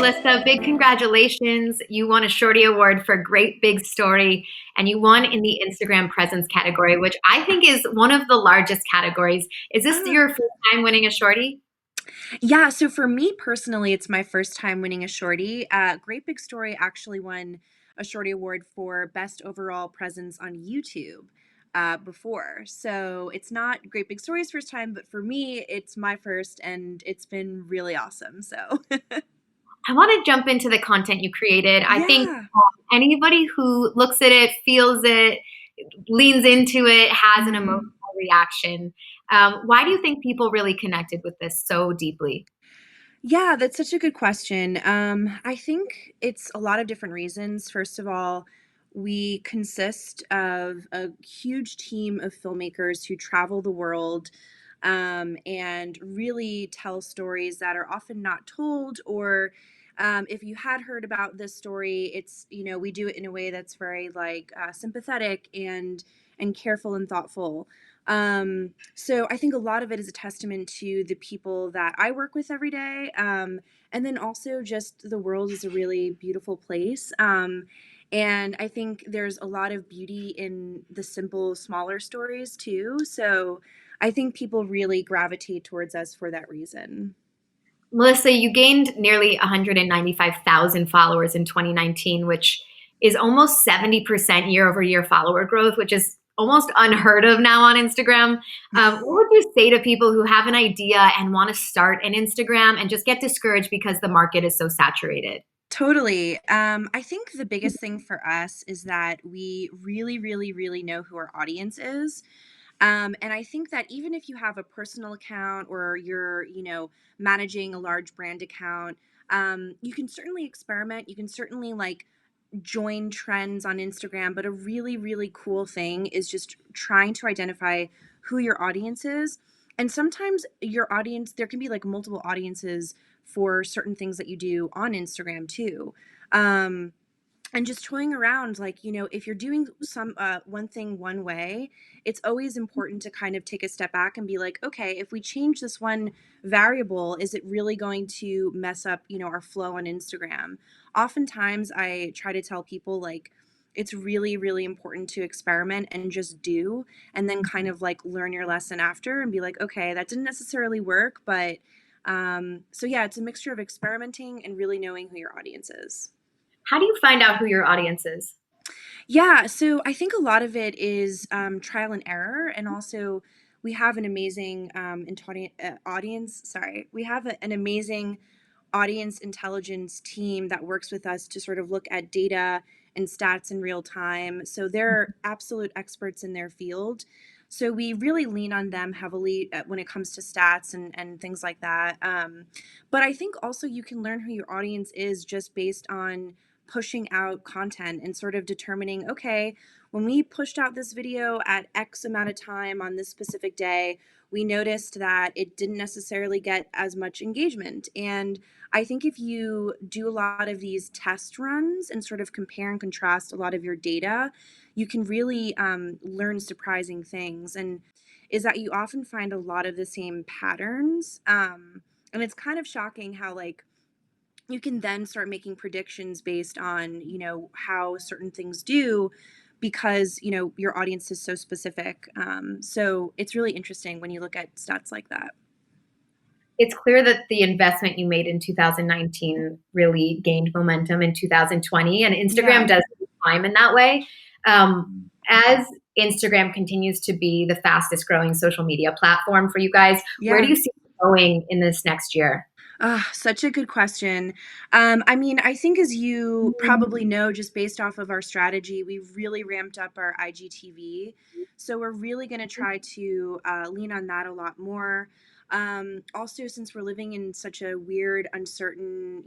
Melissa, big congratulations. You won a Shorty Award for Great Big Story, and you won in the Instagram presence category, which I think is one of the largest categories. Is this Ah, your first time winning a Shorty? yeah, so for me personally, it's my first time winning a Shorty. Great Big Story actually won a Shorty Award for Best Overall Presence on YouTube before. So it's not Great Big Story's first time, but for me, it's my first, and it's been really awesome. So, I want to jump into the content you created. I think yeah. anybody who looks at it, feels it, leans into it, has an emotional Mhm. reaction. Why do you think people really connected with this so deeply? Yeah, that's such a good question. I think it's a lot of different reasons. First of all, we consist of a huge team of filmmakers who travel the world and really tell stories that are often not told, or if you had heard about this story, we do it in a way that's very like sympathetic and careful and thoughtful. So I think a lot of it is a testament to the people that I work with every day. And then also just the world is a really beautiful place. And I think there's a lot of beauty in the simple, smaller stories too. So I think people really gravitate towards us for that reason. Melissa, you gained nearly 195,000 followers in 2019, which is almost 70% year over year follower growth, which is almost unheard of now on Instagram. What would you say to people who have an idea and want to start an Instagram and just get discouraged because the market is so saturated? Totally. I think the biggest thing for us is that we really, really, really know who our audience is. And I think that even if you have a personal account or you're managing a large brand account, you can certainly experiment. You can certainly like join trends on Instagram. But a really, really cool thing is just trying to identify who your audience is. And sometimes your audience, there can be like multiple audiences for certain things that you do on Instagram too. Um, and just toying around if you're doing some one thing one way, it's always important to kind of take a step back and be like, okay, if we change this one variable, is it really going to mess up our flow on Instagram? Oftentimes I try to tell people like it's really, really important to experiment and just do, and then kind of like learn your lesson after and be like, okay, that didn't necessarily work, but so yeah, it's a mixture of experimenting and really knowing who your audience is. How do you find out who your audience is? Yeah, so I think a lot of it is trial and error, and also we have an amazing audience. Sorry, we have an amazing audience intelligence team that works with us to sort of look at data and stats in real time. So they're absolute experts in their field. So we really lean on them heavily when it comes to stats and things like that. But I think also you can learn who your audience is just based on pushing out content and sort of determining, okay, when we pushed out this video at X amount of time on this specific day, we noticed that it didn't necessarily get as much engagement. And I think if you do a lot of these test runs and sort of compare and contrast a lot of your data, you can really learn surprising things. And is that you often find a lot of the same patterns. And it's kind of shocking how, like, you can then start making predictions based on how certain things do because your audience is so specific. So it's really interesting when you look at stats like that. It's clear that the investment you made in 2019 really gained momentum in 2020, and Instagram Yeah. does take time in that way. As Instagram continues to be the fastest growing social media platform for you guys, where do Yeah. you see it going in this next year? Such a good question. I mean, I think as you probably know, just based off of our strategy, we've really ramped up our IGTV. So we're really going to try to lean on that a lot more. Also, since we're living in such a weird, uncertain,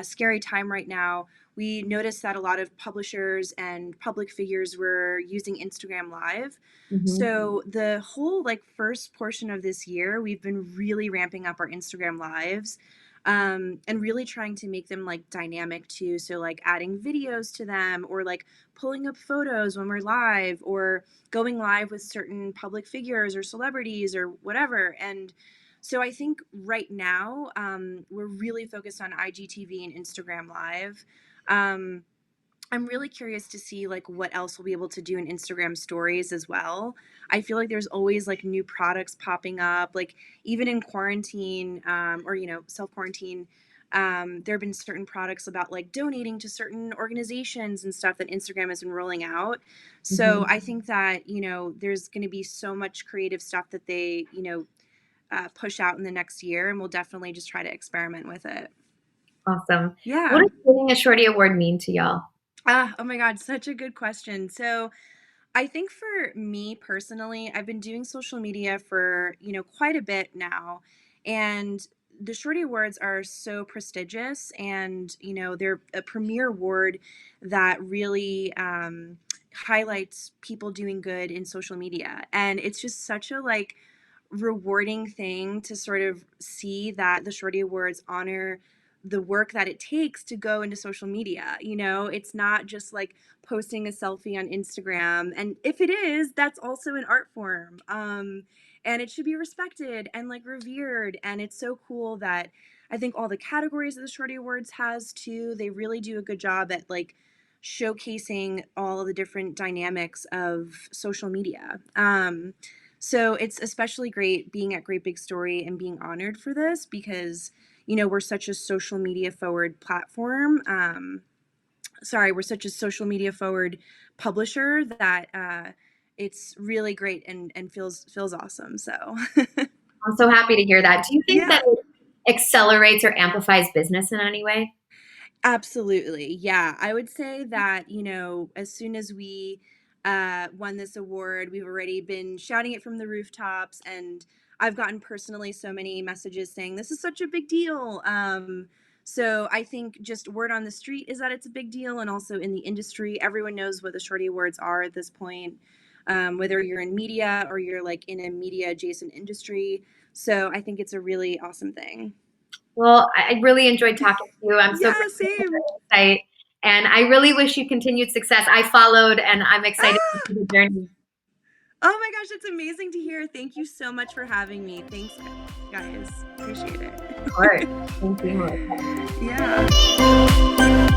scary time right now, we noticed that a lot of publishers and public figures were using Instagram Live. Mhm. So the whole like first portion of this year, we've been really ramping up our Instagram lives, and really trying to make them like dynamic too. So like adding videos to them, or like pulling up photos when we're live, or going live with certain public figures or celebrities or whatever. And So I think right now we're really focused on IGTV and Instagram Live. Um, I'm really curious to see like what else we'll be able to do in Instagram stories as well. I feel like there's always like new products popping up, like even in quarantine or self quarantine. There have been certain products about like donating to certain organizations and stuff that Instagram has been rolling out. So Mhm. I think that there's going to be so much creative stuff that they push out in the next year, and we'll definitely just try to experiment with it. Awesome. What Yeah. does winning a Shorty Award mean to y'all? Oh my God, such a good question. So I think for me personally, I've been doing social media for, quite a bit now. And the Shorty Awards are so prestigious, and, they're a premier award that really highlights people doing good in social media. And it's just such a like rewarding thing to sort of see that the Shorty Awards honor the work that it takes to go into social media. It's not just like posting a selfie on Instagram. And if it is, that's also an art form. And it should be respected and like revered. And it's so cool that I think all the categories that the Shorty Awards has too, they really do a good job at like showcasing all of the different dynamics of social media. So it's especially great being at Great Big Story and being honored for this because, we're such a social media forward platform. We're such a social media forward publisher that it's really great and feels awesome. So I'm so happy to hear that. Do you think yeah. that it accelerates or amplifies business in any way? Absolutely. Yeah. I would say that, as soon as we won this award, we've already been shouting it from the rooftops. And I've gotten personally so many messages saying this is such a big deal. So I think just word on the street is that it's a big deal. And also in the industry, everyone knows what the Shorty Awards are at this point, whether you're in media or you're like in a media adjacent industry. So I think it's a really awesome thing. Well, I really enjoyed talking to you. I'm so Yeah, grateful for same. your insight, and I really wish you continued success. I followed, and I'm excited to Ah! see the journey. Oh my gosh, it's amazing to hear. Thank you so much for having me. Thanks, guys. Appreciate Of course. it. Thank you, Melissa. Yeah.